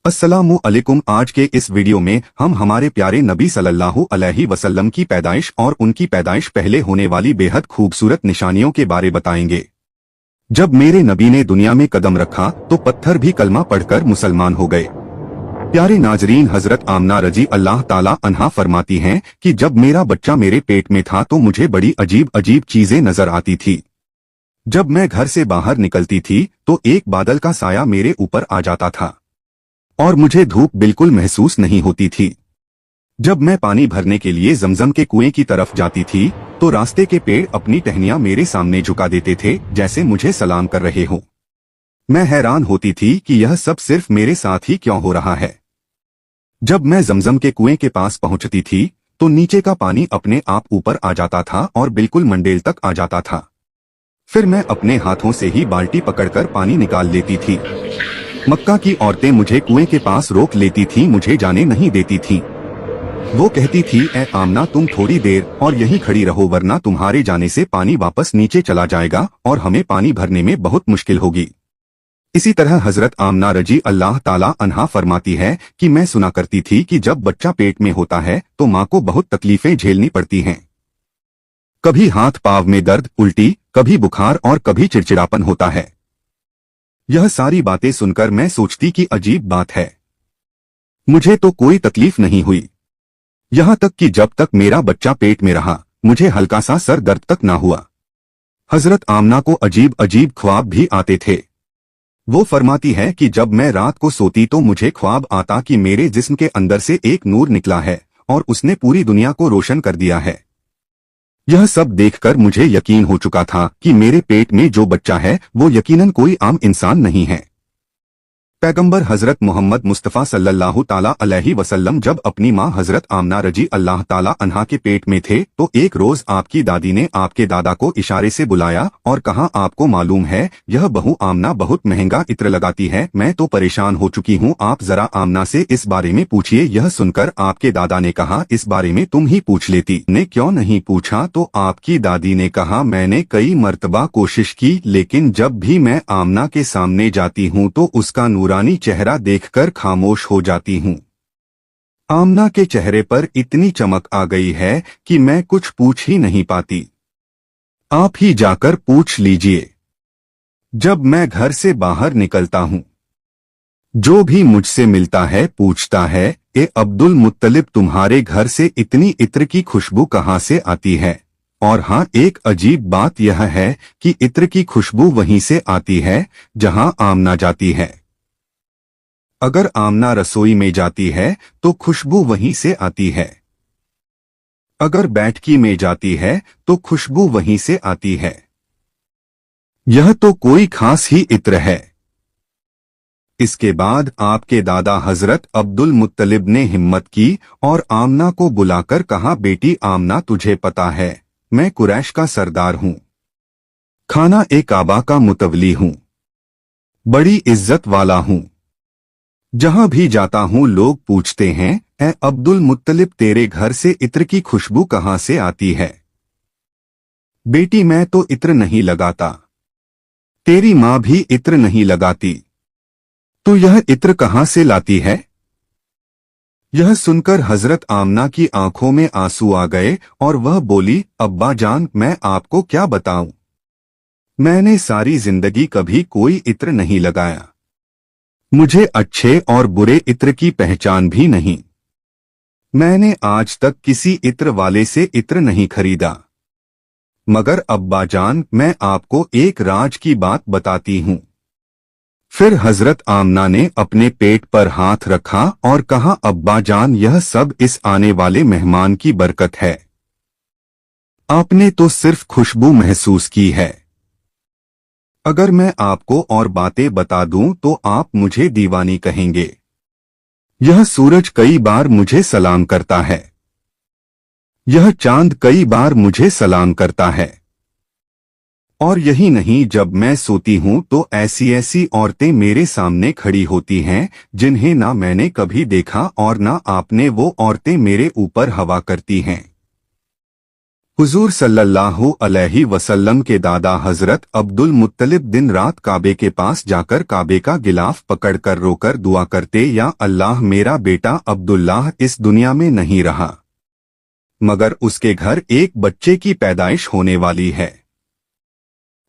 अस्सलामु अलैकुम। आज के इस वीडियो में हम हमारे प्यारे नबी सल्लल्लाहु अलैहि वसल्लम की पैदाइश और उनकी पैदाइश पहले होने वाली बेहद खूबसूरत निशानियों के बारे बताएंगे। जब मेरे नबी ने दुनिया में कदम रखा तो पत्थर भी कलमा पढ़कर मुसलमान हो गए। प्यारे नाजरीन, हजरत आमना रजी अल्लाह ताला अन्हा फरमाती हैं कि जब मेरा बच्चा मेरे पेट में था तो मुझे बड़ी अजीब अजीब चीजें नजर आती थी। जब मैं घर से बाहर निकलती थी तो एक बादल का साया मेरे ऊपर आ जाता था और मुझे धूप बिल्कुल महसूस नहीं होती थी। जब मैं पानी भरने के लिए जमजम के कुएं की तरफ जाती थी तो रास्ते के पेड़ अपनी टहनियां मेरे सामने झुका देते थे, जैसे मुझे सलाम कर रहे हों। मैं हैरान होती थी कि यह सब सिर्फ मेरे साथ ही क्यों हो रहा है। जब मैं जमजम के कुएं के पास पहुंचती थी तो नीचे का पानी अपने आप ऊपर आ जाता था और बिल्कुल मंडेल तक आ जाता था। फिर मैं अपने हाथों से ही बाल्टी पकड़कर पानी निकाल लेती थी। मक्का की औरतें मुझे कुएं के पास रोक लेती थीं, मुझे जाने नहीं देती थीं। वो कहती थी, ए आमना, तुम थोड़ी देर और यहीं खड़ी रहो, वरना तुम्हारे जाने से पानी वापस नीचे चला जाएगा और हमें पानी भरने में बहुत मुश्किल होगी। इसी तरह हजरत आमना रजी अल्लाह ताला अन्हा फरमाती है कि मैं सुना करती थी कि जब बच्चा पेट में होता है तो माँ को बहुत तकलीफें झेलनी पड़ती हैं। कभी हाथ पाँव में दर्द, उल्टी, कभी बुखार और कभी चिड़चिड़ापन होता है। यह सारी बातें सुनकर मैं सोचती कि अजीब बात है, मुझे तो कोई तकलीफ नहीं हुई। यहाँ तक कि जब तक मेरा बच्चा पेट में रहा मुझे हल्का सा सर दर्द तक ना हुआ। हजरत आमना को अजीब अजीब ख्वाब भी आते थे। वो फरमाती है कि जब मैं रात को सोती तो मुझे ख्वाब आता कि मेरे जिस्म के अंदर से एक नूर निकला है और उसने पूरी दुनिया को रोशन कर दिया है। यह सब देखकर मुझे यकीन हो चुका था कि मेरे पेट में जो बच्चा है वो यकीनन कोई आम इंसान नहीं है। पैगंबर हजरत मोहम्मद मुस्तफ़ा सल्लल्लाहु ताला अलैहि वसल्लम जब अपनी माँ हजरत आमना रजी अल्लाह ताला अन्हा के पेट में थे तो एक रोज आपकी दादी ने आपके दादा को इशारे से बुलाया और कहा, आपको मालूम है यह बहू आमना बहुत महंगा इत्र लगाती है, मैं तो परेशान हो चुकी हूँ, आप जरा आमना से इस बारे में पूछिए। यह सुनकर आपके दादा ने कहा, इस बारे में तुम ही पूछ लेती, ने क्यों नहीं पूछा? तो आपकी दादी ने कहा, मैंने कई मर्तबा कोशिश की, लेकिन जब भी मैं आमना के सामने जाती हूँ तो उसका नूरानी चेहरा देखकर खामोश हो जाती हूँ। आमना के चेहरे पर इतनी चमक आ गई है कि मैं कुछ पूछ ही नहीं पाती। आप ही जाकर पूछ लीजिए। जब मैं घर से बाहर निकलता हूँ जो भी मुझसे मिलता है पूछता है, ए अब्दुल मुत्तलिब, तुम्हारे घर से इतनी इत्र की खुशबू कहाँ से आती है? और हाँ, एक अजीब बात यह है कि इत्र की खुशबू वहीं से आती है जहां आमना जाती है। अगर आमना रसोई में जाती है तो खुशबू वहीं से आती है, अगर बैठकी में जाती है तो खुशबू वहीं से आती है। यह तो कोई खास ही इत्र है। इसके बाद आपके दादा हजरत अब्दुल मुत्तलिब ने हिम्मत की और आमना को बुलाकर कहा, बेटी आमना, तुझे पता है मैं कुरैश का सरदार हूं, खाना ए काबा का मुतवली हूं, बड़ी इज्जत वाला हूं। जहां भी जाता हूं लोग पूछते हैं, ए अब्दुल मुत्तलिब, तेरे घर से इत्र की खुशबू कहां से आती है? बेटी, मैं तो इत्र नहीं लगाता, तेरी माँ भी इत्र नहीं लगाती, तो यह इत्र कहां से लाती है? यह सुनकर हजरत आमना की आंखों में आंसू आ गए और वह बोली, अब्बा जान, मैं आपको क्या बताऊं, मैंने सारी जिंदगी कभी कोई इत्र नहीं लगाया, मुझे अच्छे और बुरे इत्र की पहचान भी नहीं, मैंने आज तक किसी इत्र वाले से इत्र नहीं खरीदा। मगर अब्बा जान, मैं आपको एक राज की बात बताती हूं। फिर हजरत आमना ने अपने पेट पर हाथ रखा और कहा, अब्बा जान, यह सब इस आने वाले मेहमान की बरकत है, आपने तो सिर्फ खुशबू महसूस की है। अगर मैं आपको और बातें बता दूं तो आप मुझे दीवानी कहेंगे। यह सूरज कई बार मुझे सलाम करता है, यह चांद कई बार मुझे सलाम करता है, और यही नहीं, जब मैं सोती हूं तो ऐसी ऐसी औरतें मेरे सामने खड़ी होती हैं जिन्हें ना मैंने कभी देखा और ना आपने, वो औरतें मेरे ऊपर हवा करती हैं। हुजूर सल्लल्लाहु अलैहि वसल्लम के दादा हजरत अब्दुल मुत्तलिब दिन रात काबे के पास जाकर काबे का गिलाफ पकड़कर रोकर दुआ करते, या अल्लाह मेरा बेटा अब्दुल्लाह इस दुनिया में नहीं रहा, मगर उसके घर एक बच्चे की पैदाइश होने वाली है।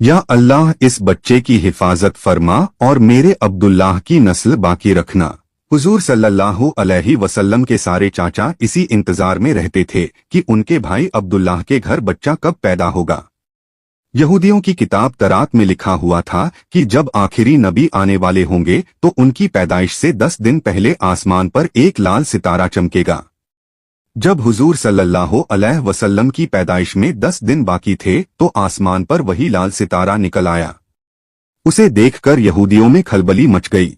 या अल्लाह इस बच्चे की हिफाजत फरमा और मेरे अब्दुल्लाह की नस्ल बाकी रखना। हुजूर सल्लल्लाहु अलैहि वसल्लम के सारे चाचा इसी इंतजार में रहते थे कि उनके भाई अब्दुल्लाह के घर बच्चा कब पैदा होगा। यहूदियों की किताब तरात में लिखा हुआ था कि जब आखिरी नबी आने वाले होंगे तो उनकी पैदाइश से 10 दिन पहले आसमान पर एक लाल सितारा चमकेगा। जब हुजूर सल्लल्लाहु अलैहि वसल्लम की पैदाइश में 10 दिन बाकी थे तो आसमान पर वही लाल सितारा निकल आया। उसे देखकर यहूदियों में खलबली मच गई।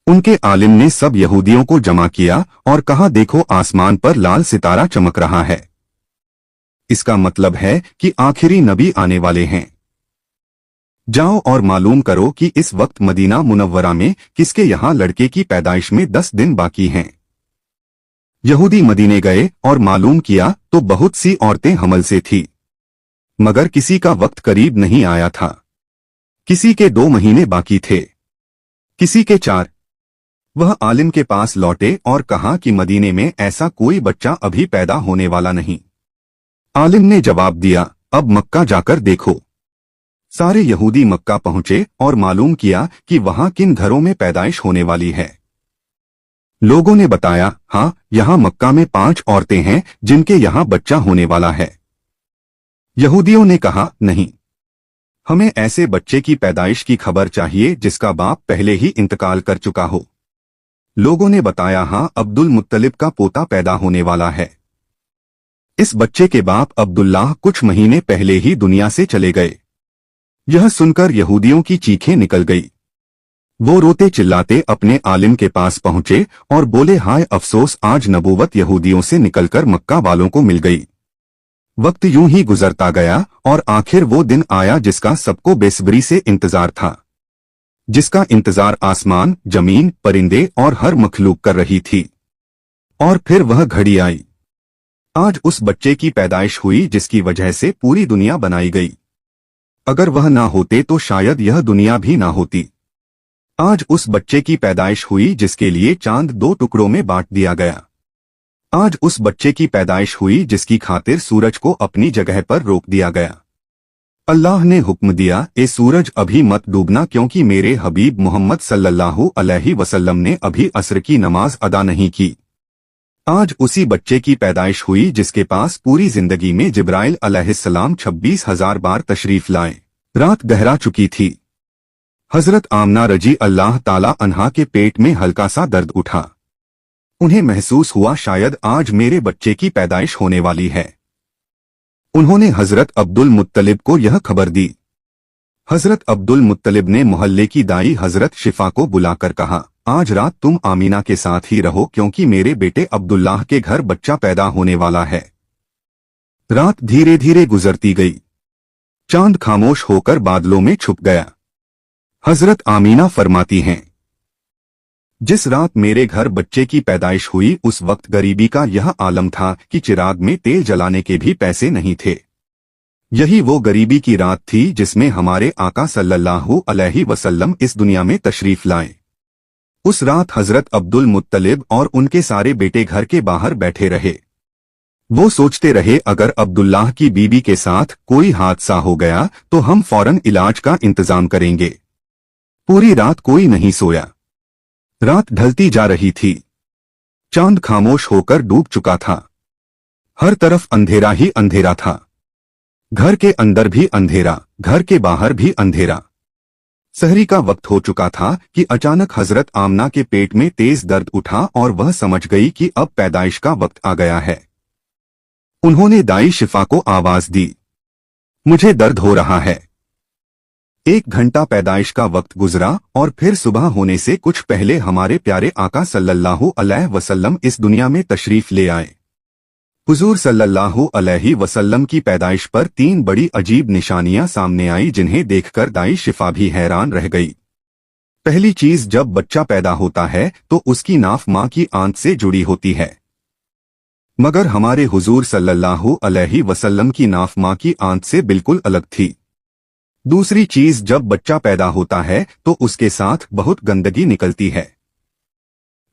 उनके आलिम ने सब यहूदियों को जमा किया और कहा, देखो आसमान पर लाल सितारा चमक रहा है, इसका मतलब है कि आखिरी नबी आने वाले हैं। जाओ और मालूम करो कि इस वक्त मदीना मुनव्वरा में किसके यहाँ लड़के की पैदाइश में 10 दिन बाकी हैं। यहूदी मदीने गए और मालूम किया तो बहुत सी औरतें हमल से थी, मगर किसी का वक्त करीब नहीं आया था। किसी के 2 महीने बाकी थे, किसी के 4। वह आलिम के पास लौटे और कहा कि मदीने में ऐसा कोई बच्चा अभी पैदा होने वाला नहीं। आलिम ने जवाब दिया, अब मक्का जाकर देखो। सारे यहूदी मक्का पहुंचे और मालूम किया कि वहां किन घरों में पैदाइश होने वाली है। लोगों ने बताया, हाँ, यहाँ मक्का में 5 औरतें हैं जिनके यहाँ बच्चा होने वाला है। यहूदियों ने कहा, नहीं, हमें ऐसे बच्चे की पैदाइश की खबर चाहिए जिसका बाप पहले ही इंतकाल कर चुका हो। लोगों ने बताया, हाँ, अब्दुल मुत्तलिब का पोता पैदा होने वाला है। इस बच्चे के बाप अब्दुल्लाह कुछ महीने पहले ही दुनिया से चले गए। यह सुनकर यहूदियों की चीखें निकल गई। वो रोते चिल्लाते अपने आलिम के पास पहुंचे और बोले, हाय अफसोस, आज नबूवत यहूदियों से निकलकर मक्का वालों को मिल गई। वक्त यूं ही गुजरता गया और आखिर वो दिन आया जिसका सबको बेसब्री से इंतजार था, जिसका इंतजार आसमान, जमीन, परिंदे और हर मखलूक कर रही थी। और फिर वह घड़ी आई। आज उस बच्चे की पैदाइश हुई जिसकी वजह से पूरी दुनिया बनाई गई। अगर वह ना होते तो शायद यह दुनिया भी ना होती। आज उस बच्चे की पैदाइश हुई जिसके लिए चांद 2 टुकड़ों में बांट दिया गया। आज उस बच्चे की पैदाइश हुई जिसकी खातिर सूरज को अपनी जगह पर रोक दिया गया। अल्लाह ने हुक्म दिया, ए सूरज अभी मत डूबना, क्योंकि मेरे हबीब मोहम्मद सल्लल्लाहु अलैहि वसल्लम ने अभी असर की नमाज अदा नहीं की। आज उसी बच्चे की पैदाइश हुई जिसके पास पूरी जिंदगी में जिब्राइल अलैहिस्सलाम 26,000 बार तशरीफ लाए। रात गहरा चुकी थी। हजरत आमना रजी अल्लाह ताला अन्हा के पेट में हल्का सा दर्द उठा। उन्हें महसूस हुआ शायद आज मेरे बच्चे की पैदाइश होने वाली है। उन्होंने हजरत अब्दुल मुत्तलिब को यह खबर दी। हजरत अब्दुल मुत्तलिब ने मोहल्ले की दाई हजरत शिफा को बुलाकर कहा, आज रात तुम आमीना के साथ ही रहो क्योंकि मेरे बेटे अब्दुल्लाह के घर बच्चा पैदा होने वाला है। रात धीरे धीरे गुजरती गई। चांद खामोश होकर बादलों में छुप गया। हजरत आमीना फरमाती हैं, जिस रात मेरे घर बच्चे की पैदाइश हुई उस वक्त गरीबी का यह आलम था कि चिराग में तेल जलाने के भी पैसे नहीं थे। यही वो गरीबी की रात थी जिसमें हमारे आका सल्लल्लाहु अलैहि वसल्लम इस दुनिया में तशरीफ लाए। उस रात हजरत अब्दुल मुत्तलिब और उनके सारे बेटे घर के बाहर बैठे रहे। वो सोचते रहे, अगर अब्दुल्लाह की बीबी के साथ कोई हादसा हो गया तो हम फौरन इलाज का इंतजाम करेंगे। पूरी रात कोई नहीं सोया। रात ढलती जा रही थी। चांद खामोश होकर डूब चुका था। हर तरफ अंधेरा ही अंधेरा था। घर के अंदर भी अंधेरा, घर के बाहर भी अंधेरा। सहरी का वक्त हो चुका था कि अचानक हजरत आमना के पेट में तेज दर्द उठा और वह समझ गई कि अब पैदाइश का वक्त आ गया है। उन्होंने दाई शिफा को आवाज दी, मुझे दर्द हो रहा है। 1 घंटा पैदाइश का वक्त गुजरा और फिर सुबह होने से कुछ पहले हमारे प्यारे आका सल्लल्लाहु अलैहि वसल्लम इस दुनिया में तशरीफ ले आए। हुजूर सल्लल्लाहु अलैहि वसल्लम की पैदाइश पर 3 बड़ी अजीब निशानियां सामने आई जिन्हें देखकर दाई शिफा भी हैरान रह गई। पहली चीज, जब बच्चा पैदा होता है तो उसकी नाफ मां की आंत से जुड़ी होती है। मगर हमारे हुजूर सल्लल्लाहु अलैहि वसल्लम की नाफ माँ की आंत से बिल्कुल अलग थी। दूसरी चीज, जब बच्चा पैदा होता है तो उसके साथ बहुत गंदगी निकलती है,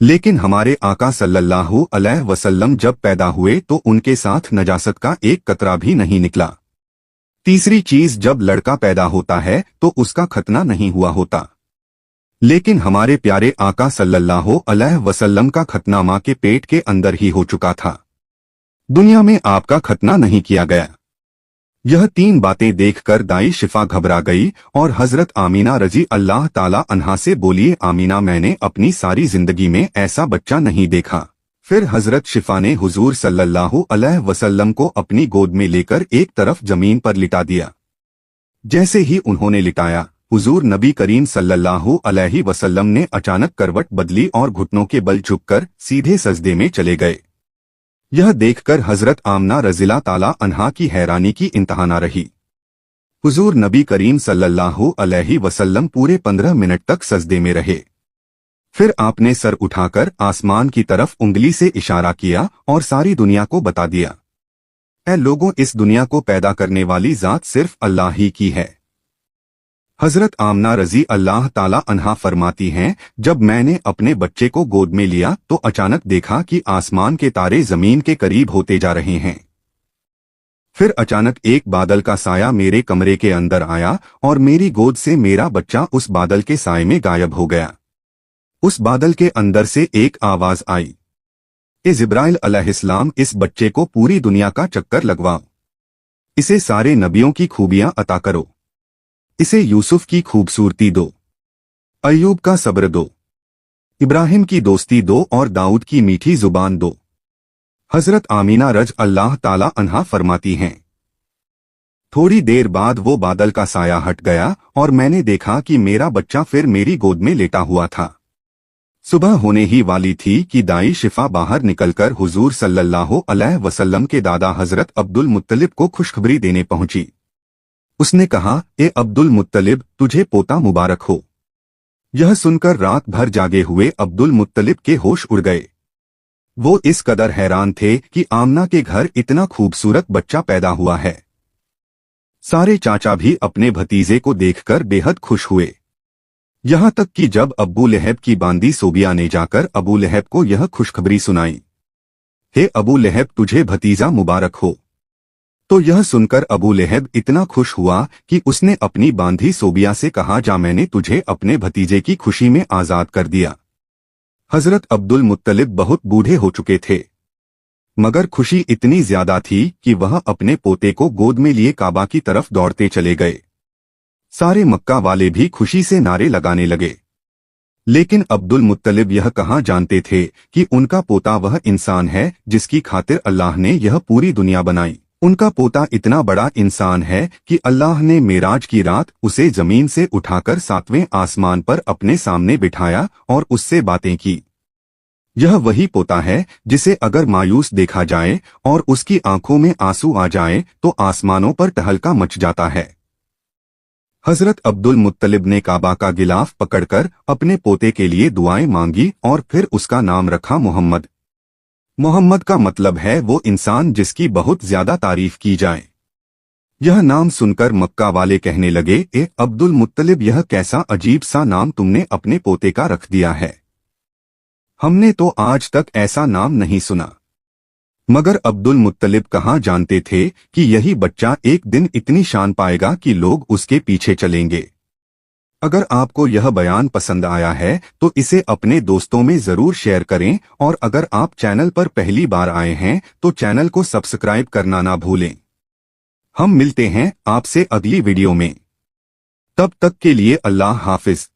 लेकिन हमारे आका सल्लल्लाहु अलैहि वसल्लम जब पैदा हुए तो उनके साथ नजासत का एक कतरा भी नहीं निकला। तीसरी चीज, जब लड़का पैदा होता है तो उसका खतना नहीं हुआ होता, लेकिन हमारे प्यारे आका सल्लल्लाहु अलैहि वसल्लम का खतना माँ के पेट के अंदर ही हो चुका था। दुनिया में आपका खतना नहीं किया गया। यह तीन बातें देखकर दाई शिफा घबरा गई और हजरत आमीना रजी अल्लाह ताला अन्हा से बोली, आमीना, मैंने अपनी सारी जिंदगी में ऐसा बच्चा नहीं देखा। फिर हजरत शिफा ने हुजूर सल्लल्लाहु अलैहि वसल्लम को अपनी गोद में लेकर एक तरफ जमीन पर लिटा दिया। जैसे ही उन्होंने लिटाया, हुजूर नबी करीम सल्लल्लाहु अलैहि वसल्लम ने अचानक करवट बदली और घुटनों के बल झुककर सीधे सजदे में चले गए। यह देखकर हजरत आमना रज़ियल्लाहु ताला अन्हा की हैरानी की इंतहा न रही। हुजूर नबी करीम सल्लल्लाहु अलैहि वसल्लम पूरे 15 मिनट तक सजदे में रहे। फिर आपने सर उठाकर आसमान की तरफ उंगली से इशारा किया और सारी दुनिया को बता दिया, ऐ लोगों, इस दुनिया को पैदा करने वाली जात सिर्फ अल्लाह ही की है। हजरत आमना रजी अल्लाह ताला अन्हा फरमाती हैं, जब मैंने अपने बच्चे को गोद में लिया तो अचानक देखा कि आसमान के तारे जमीन के करीब होते जा रहे हैं। फिर अचानक एक बादल का साया मेरे कमरे के अंदर आया और मेरी गोद से मेरा बच्चा उस बादल के साए में गायब हो गया। उस बादल के अंदर से एक आवाज आई, ए जिब्राइल अलैहिस्सलाम, इस बच्चे को पूरी दुनिया का चक्कर लगवाओ, इसे सारे नबियों की खूबियां अता करो, इसे यूसुफ की खूबसूरती दो, अय्यूब का सब्र दो, इब्राहिम की दोस्ती दो और दाऊद की मीठी जुबान दो। हजरत आमीना रज अल्लाह ताला अन्हा फरमाती हैं, थोड़ी देर बाद वो बादल का साया हट गया और मैंने देखा कि मेरा बच्चा फिर मेरी गोद में लेटा हुआ था। सुबह होने ही वाली थी कि दाई शिफा बाहर निकलकर हुजूर सल्लल्लाहु अलैहि वसल्लम के दादा हजरत अब्दुल मुत्तलिब को खुशखबरी देने पहुंची। उसने कहा, ए अब्दुल मुत्तलिब, तुझे पोता मुबारक हो। यह सुनकर रात भर जागे हुए अब्दुल मुत्तलिब के होश उड़ गए। वो इस कदर हैरान थे कि आमना के घर इतना खूबसूरत बच्चा पैदा हुआ है। सारे चाचा भी अपने भतीजे को देखकर बेहद खुश हुए। यहाँ तक कि जब अबू लहब की बांदी सोबिया ने जाकर अबू लहब को यह खुशखबरी सुनाई, हे अबू लहब, तुझे भतीजा मुबारक हो, तो यह सुनकर अबू लहब इतना खुश हुआ कि उसने अपनी बांधी सोबिया से कहा, जा, मैंने तुझे अपने भतीजे की खुशी में आजाद कर दिया। हजरत अब्दुल मुत्तलिब बहुत बूढ़े हो चुके थे, मगर खुशी इतनी ज्यादा थी कि वह अपने पोते को गोद में लिए काबा की तरफ दौड़ते चले गए। सारे मक्का वाले भी खुशी से नारे लगाने लगे, लेकिन अब्दुल मुत्तलिब यह कहाँ जानते थे कि उनका पोता वह इंसान है जिसकी खातिर अल्लाह ने यह पूरी दुनिया बनाई। उनका पोता इतना बड़ा इंसान है कि अल्लाह ने मेराज की रात उसे जमीन से उठाकर 7वें आसमान पर अपने सामने बिठाया और उससे बातें की। यह वही पोता है जिसे अगर मायूस देखा जाए और उसकी आंखों में आंसू आ जाए तो आसमानों पर टहलका मच जाता है। हजरत अब्दुल मुत्तलिब ने काबा का गिलाफ पकड़कर अपने पोते के लिए दुआएं मांगी और फिर उसका नाम रखा मोहम्मद। मोहम्मद का मतलब है वो इंसान जिसकी बहुत ज्यादा तारीफ की जाए। यह नाम सुनकर मक्का वाले कहने लगे, ए अब्दुल मुत्तलिब, यह कैसा अजीब सा नाम तुमने अपने पोते का रख दिया है। हमने तो आज तक ऐसा नाम नहीं सुना। मगर अब्दुल मुत्तलिब कहाँ जानते थे कि यही बच्चा एक दिन इतनी शान पाएगा कि लोग उसके पीछे चलेंगे। अगर आपको यह बयान पसंद आया है तो इसे अपने दोस्तों में जरूर शेयर करें और अगर आप चैनल पर पहली बार आए हैं तो चैनल को सब्सक्राइब करना ना भूलें। हम मिलते हैं आपसे अगली वीडियो में। तब तक के लिए अल्लाह हाफिज।